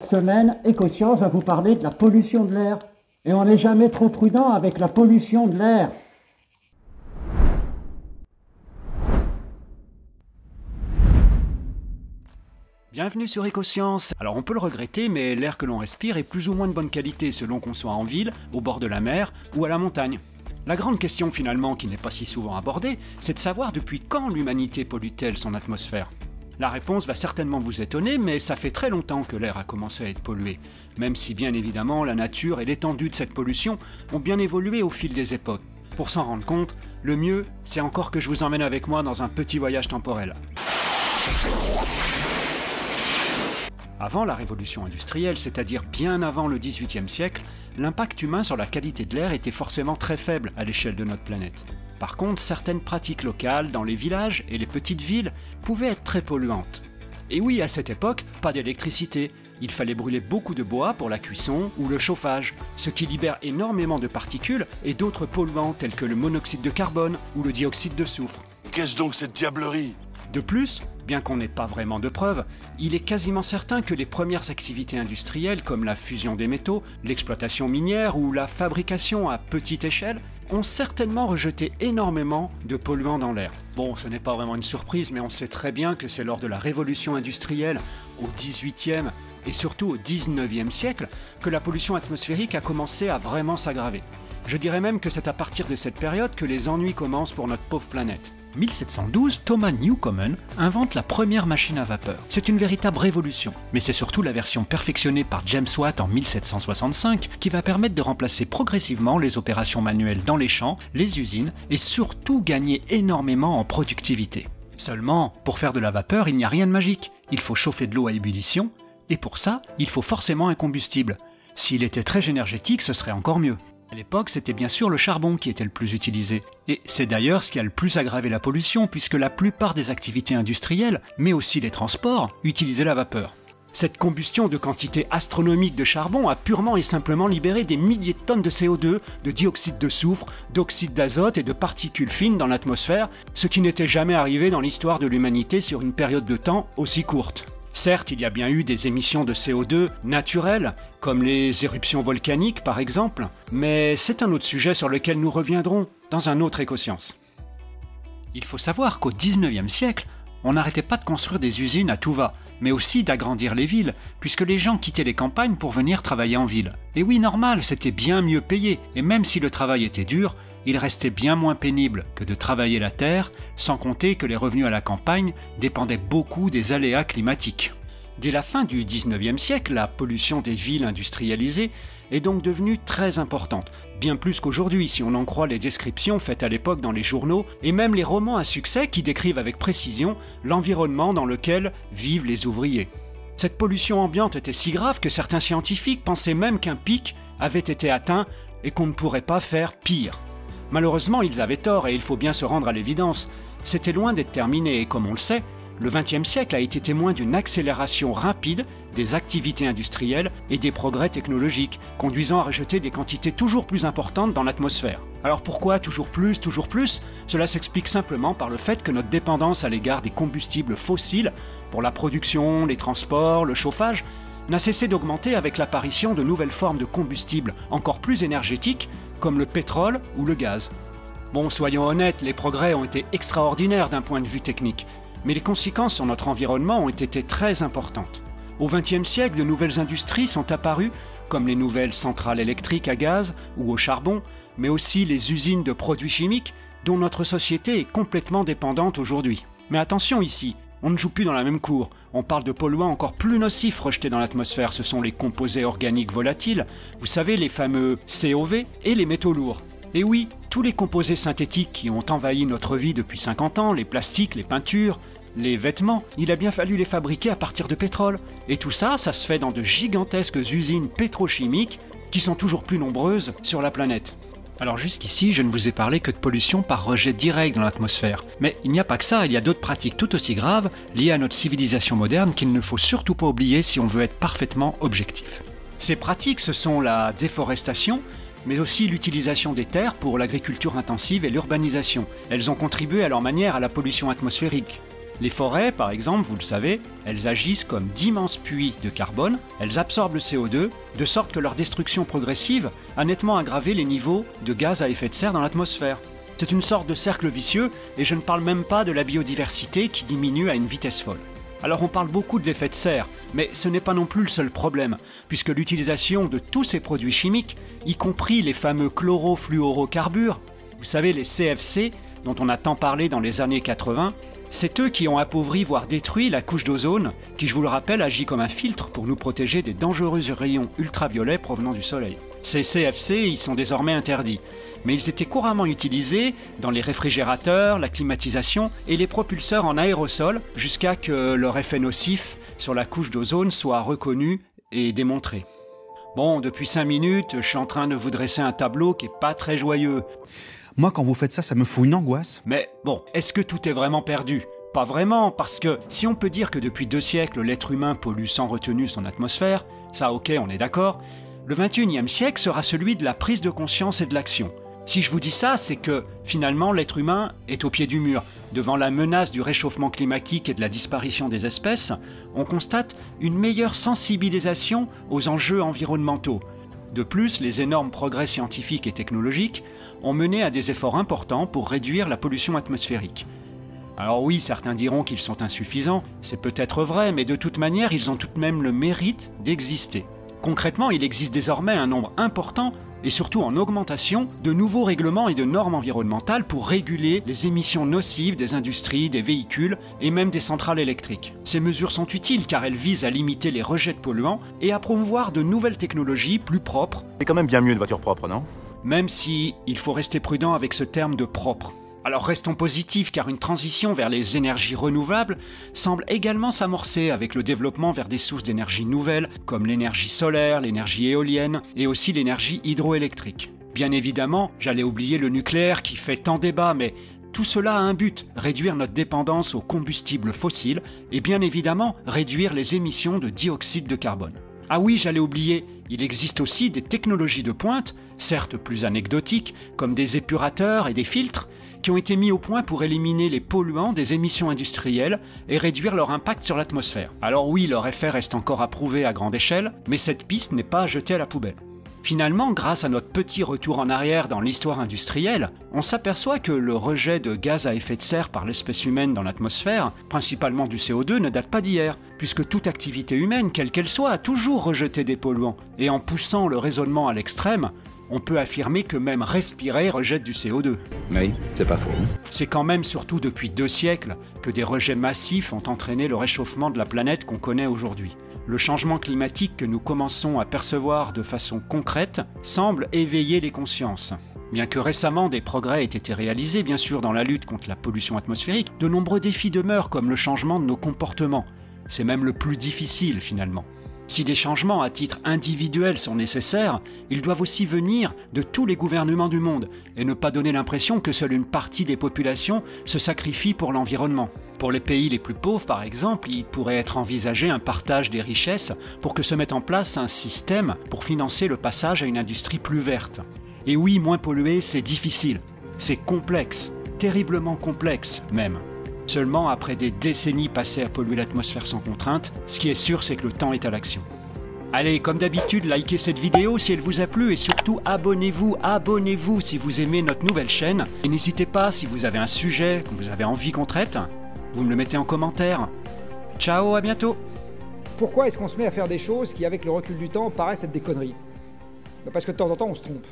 Cette semaine, Écoscience va vous parler de la pollution de l'air. Et on n'est jamais trop prudent avec la pollution de l'air. Bienvenue sur Écoscience. Alors on peut le regretter, mais l'air que l'on respire est plus ou moins de bonne qualité selon qu'on soit en ville, au bord de la mer ou à la montagne. La grande question finalement, qui n'est pas si souvent abordée, c'est de savoir depuis quand l'humanité pollue-t-elle son atmosphère. La réponse va certainement vous étonner, mais ça fait très longtemps que l'air a commencé à être pollué, même si bien évidemment la nature et l'étendue de cette pollution ont bien évolué au fil des époques. Pour s'en rendre compte, le mieux, c'est encore que je vous emmène avec moi dans un petit voyage temporel. Avant la révolution industrielle, c'est-à-dire bien avant le XVIIIe siècle, l'impact humain sur la qualité de l'air était forcément très faible à l'échelle de notre planète. Par contre, certaines pratiques locales dans les villages et les petites villes pouvaient être très polluantes. Et oui, à cette époque, pas d'électricité. Il fallait brûler beaucoup de bois pour la cuisson ou le chauffage, ce qui libère énormément de particules et d'autres polluants tels que le monoxyde de carbone ou le dioxyde de soufre. Qu'est-ce donc cette diablerie ? De plus, bien qu'on n'ait pas vraiment de preuves, il est quasiment certain que les premières activités industrielles comme la fusion des métaux, l'exploitation minière ou la fabrication à petite échelle ont certainement rejeté énormément de polluants dans l'air. Bon, ce n'est pas vraiment une surprise, mais on sait très bien que c'est lors de la révolution industrielle, au XVIIIe et surtout au XIXe siècle, que la pollution atmosphérique a commencé à vraiment s'aggraver. Je dirais même que c'est à partir de cette période que les ennuis commencent pour notre pauvre planète. 1712, Thomas Newcomen invente la première machine à vapeur. C'est une véritable révolution, mais c'est surtout la version perfectionnée par James Watt en 1765 qui va permettre de remplacer progressivement les opérations manuelles dans les champs, les usines et surtout gagner énormément en productivité. Seulement, pour faire de la vapeur, il n'y a rien de magique. Il faut chauffer de l'eau à ébullition, et pour ça, il faut forcément un combustible. S'il était très énergétique, ce serait encore mieux. À l'époque, c'était bien sûr le charbon qui était le plus utilisé. Et c'est d'ailleurs ce qui a le plus aggravé la pollution, puisque la plupart des activités industrielles, mais aussi les transports, utilisaient la vapeur. Cette combustion de quantité astronomique de charbon a purement et simplement libéré des milliers de tonnes de CO2, de dioxyde de soufre, d'oxyde d'azote et de particules fines dans l'atmosphère, ce qui n'était jamais arrivé dans l'histoire de l'humanité sur une période de temps aussi courte. Certes, il y a bien eu des émissions de CO2 naturelles, comme les éruptions volcaniques par exemple, mais c'est un autre sujet sur lequel nous reviendrons dans un autre Écoscience. Il faut savoir qu'au XIXe siècle, on n'arrêtait pas de construire des usines à tout va, mais aussi d'agrandir les villes, puisque les gens quittaient les campagnes pour venir travailler en ville. Et oui, normal, c'était bien mieux payé, et même si le travail était dur, il restait bien moins pénible que de travailler la terre, sans compter que les revenus à la campagne dépendaient beaucoup des aléas climatiques. Dès la fin du XIXe siècle, la pollution des villes industrialisées est donc devenue très importante, bien plus qu'aujourd'hui si on en croit les descriptions faites à l'époque dans les journaux et même les romans à succès qui décrivent avec précision l'environnement dans lequel vivent les ouvriers. Cette pollution ambiante était si grave que certains scientifiques pensaient même qu'un pic avait été atteint et qu'on ne pourrait pas faire pire. Malheureusement, ils avaient tort et il faut bien se rendre à l'évidence. C'était loin d'être terminé et comme on le sait, le XXe siècle a été témoin d'une accélération rapide des activités industrielles et des progrès technologiques, conduisant à rejeter des quantités toujours plus importantes dans l'atmosphère. Alors pourquoi toujours plus? Cela s'explique simplement par le fait que notre dépendance à l'égard des combustibles fossiles, pour la production, les transports, le chauffage, n'a cessé d'augmenter avec l'apparition de nouvelles formes de combustibles encore plus énergétiques, comme le pétrole ou le gaz. Bon, soyons honnêtes, les progrès ont été extraordinaires d'un point de vue technique, mais les conséquences sur notre environnement ont été très importantes. Au XXe siècle, de nouvelles industries sont apparues, comme les nouvelles centrales électriques à gaz ou au charbon, mais aussi les usines de produits chimiques, dont notre société est complètement dépendante aujourd'hui. Mais attention ici, on ne joue plus dans la même cour. On parle de polluants encore plus nocifs rejetés dans l'atmosphère, ce sont les composés organiques volatiles, vous savez les fameux COV et les métaux lourds. Et oui, tous les composés synthétiques qui ont envahi notre vie depuis 50 ans, les plastiques, les peintures, les vêtements, il a bien fallu les fabriquer à partir de pétrole. Et tout ça, ça se fait dans de gigantesques usines pétrochimiques qui sont toujours plus nombreuses sur la planète. Alors jusqu'ici, je ne vous ai parlé que de pollution par rejet direct dans l'atmosphère. Mais il n'y a pas que ça, il y a d'autres pratiques tout aussi graves liées à notre civilisation moderne qu'il ne faut surtout pas oublier si on veut être parfaitement objectif. Ces pratiques, ce sont la déforestation, mais aussi l'utilisation des terres pour l'agriculture intensive et l'urbanisation. Elles ont contribué à leur manière à la pollution atmosphérique. Les forêts, par exemple, vous le savez, elles agissent comme d'immenses puits de carbone, elles absorbent le CO2, de sorte que leur destruction progressive a nettement aggravé les niveaux de gaz à effet de serre dans l'atmosphère. C'est une sorte de cercle vicieux, et je ne parle même pas de la biodiversité qui diminue à une vitesse folle. Alors on parle beaucoup de l'effet de serre, mais ce n'est pas non plus le seul problème, puisque l'utilisation de tous ces produits chimiques, y compris les fameux chlorofluorocarbures, vous savez les CFC, dont on a tant parlé dans les années 80, c'est eux qui ont appauvri voire détruit la couche d'ozone, qui je vous le rappelle agit comme un filtre pour nous protéger des dangereux rayons ultraviolets provenant du soleil. Ces CFC y sont désormais interdits, mais ils étaient couramment utilisés dans les réfrigérateurs, la climatisation et les propulseurs en aérosol jusqu'à que leur effet nocif sur la couche d'ozone soit reconnu et démontré. Bon, depuis 5 minutes, je suis en train de vous dresser un tableau qui est pas très joyeux. Moi, quand vous faites ça, ça me fout une angoisse. Mais bon, est-ce que tout est vraiment perdu ? Pas vraiment, parce que si on peut dire que depuis 2 siècles, l'être humain pollue sans retenue son atmosphère, ça ok, on est d'accord, le 21e siècle sera celui de la prise de conscience et de l'action. Si je vous dis ça, c'est que finalement l'être humain est au pied du mur. Devant la menace du réchauffement climatique et de la disparition des espèces, on constate une meilleure sensibilisation aux enjeux environnementaux. De plus, les énormes progrès scientifiques et technologiques ont mené à des efforts importants pour réduire la pollution atmosphérique. Alors oui, certains diront qu'ils sont insuffisants, c'est peut-être vrai, mais de toute manière, ils ont tout de même le mérite d'exister. Concrètement, il existe désormais un nombre important, et surtout en augmentation, de nouveaux règlements et de normes environnementales pour réguler les émissions nocives des industries, des véhicules et même des centrales électriques. Ces mesures sont utiles car elles visent à limiter les rejets de polluants et à promouvoir de nouvelles technologies plus propres. C'est quand même bien mieux une voiture propre, non ? Même si il faut rester prudent avec ce terme de propre. Alors restons positifs car une transition vers les énergies renouvelables semble également s'amorcer avec le développement vers des sources d'énergie nouvelles comme l'énergie solaire, l'énergie éolienne et aussi l'énergie hydroélectrique. Bien évidemment, j'allais oublier le nucléaire qui fait tant débat, mais tout cela a un but, réduire notre dépendance aux combustibles fossiles et bien évidemment réduire les émissions de dioxyde de carbone. Ah oui, j'allais oublier, il existe aussi des technologies de pointe, certes plus anecdotiques, comme des épurateurs et des filtres, qui ont été mis au point pour éliminer les polluants des émissions industrielles et réduire leur impact sur l'atmosphère. Alors oui, leur effet reste encore à prouver à grande échelle, mais cette piste n'est pas à jeter à la poubelle. Finalement, grâce à notre petit retour en arrière dans l'histoire industrielle, on s'aperçoit que le rejet de gaz à effet de serre par l'espèce humaine dans l'atmosphère, principalement du CO2, ne date pas d'hier, puisque toute activité humaine, quelle qu'elle soit, a toujours rejeté des polluants. Et en poussant le raisonnement à l'extrême, on peut affirmer que même respirer rejette du CO2. Oui, c'est pas faux. C'est quand même surtout depuis 2 siècles que des rejets massifs ont entraîné le réchauffement de la planète qu'on connaît aujourd'hui. Le changement climatique que nous commençons à percevoir de façon concrète semble éveiller les consciences. Bien que récemment des progrès aient été réalisés, bien sûr, dans la lutte contre la pollution atmosphérique, de nombreux défis demeurent comme le changement de nos comportements. C'est même le plus difficile finalement. Si des changements à titre individuel sont nécessaires, ils doivent aussi venir de tous les gouvernements du monde et ne pas donner l'impression que seule une partie des populations se sacrifie pour l'environnement. Pour les pays les plus pauvres, par exemple, il pourrait être envisagé un partage des richesses pour que se mette en place un système pour financer le passage à une industrie plus verte. Et oui, moins polluer, c'est difficile, c'est complexe, terriblement complexe même. Seulement après des décennies passées à polluer l'atmosphère sans contrainte, ce qui est sûr, c'est que le temps est à l'action. Allez, comme d'habitude, likez cette vidéo si elle vous a plu et surtout abonnez-vous si vous aimez notre nouvelle chaîne. Et n'hésitez pas, si vous avez un sujet que vous avez envie qu'on traite, vous me le mettez en commentaire. Ciao, à bientôt. Pourquoi est-ce qu'on se met à faire des choses qui, avec le recul du temps, paraissent être des conneries ? Parce que de temps en temps, on se trompe.